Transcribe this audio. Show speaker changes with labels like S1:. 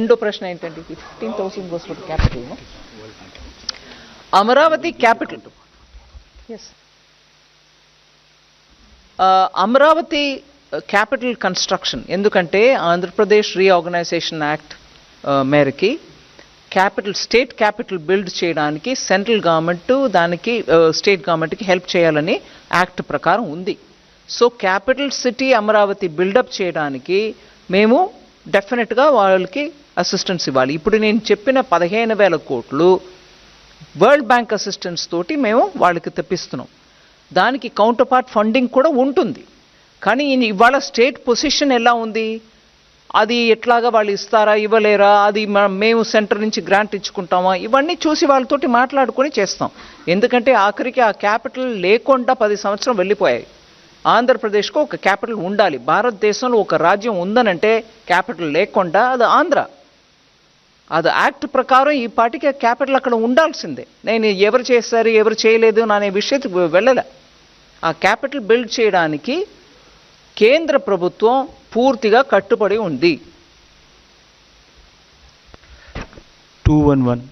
S1: రెండో ప్రశ్న ఏంటంటే 15,000 goes for capital. Amaravati capital, Amaravati capital construction, ఎందుకంటే ఆంధ్రప్రదేశ్ రీఆర్గనైజేషన్ యాక్ట్ మేరకి క్యాపిటల్, స్టేట్ క్యాపిటల్ బిల్డ్ చేయడానికి సెంట్రల్ గవర్నమెంట్ దానికి స్టేట్ గవర్నమెంట్కి హెల్ప్ చేయాలని యాక్ట్ ప్రకారం ఉంది. So capital city Amaravati build up చేయడానికి మేము డెఫినెట్గా వాళ్ళకి అసిస్టెన్స్ ఇవ్వాలి. ఇప్పుడు నేను చెప్పిన 15,000 కోట్లు వరల్డ్ బ్యాంక్ అసిస్టెన్స్ తోటి మేము వాళ్ళకి తెప్పిస్తున్నాం. దానికి కౌంటర్ పార్ట్ ఫండింగ్ కూడా ఉంటుంది. కానీ ఇవాళ స్టేట్ పొజిషన్ ఎలా ఉంది, అది ఎట్లాగా వాళ్ళు ఇస్తారా ఇవ్వలేరా, అది మేము సెంటర్ నుంచి గ్రాంట్ ఇచ్చుకుంటామా, ఇవన్నీ చూసి వాళ్ళతోటి మాట్లాడుకొని చేస్తాం. ఎందుకంటే ఆఖరికి ఆ క్యాపిటల్ లేకుండా 10 సంవత్సరం వెళ్ళిపోయాయి. ఆంధ్రప్రదేశ్కు ఒక క్యాపిటల్ ఉండాలి. భారతదేశంలో ఒక రాజ్యం ఉందనంటే క్యాపిటల్ లేకుండా అది ఆంధ్ర. అది యాక్ట్ ప్రకారం ఈ పార్టీకి క్యాపిటల్ అక్కడ ఉండాల్సిందే. నేను ఎవరు చేశారు ఎవరు చేయలేదు అనే విషయానికి వెళ్ళలే. ఆ క్యాపిటల్ బిల్డ్ చేయడానికి కేంద్ర ప్రభుత్వం పూర్తిగా కట్టుబడి ఉంది.
S2: 211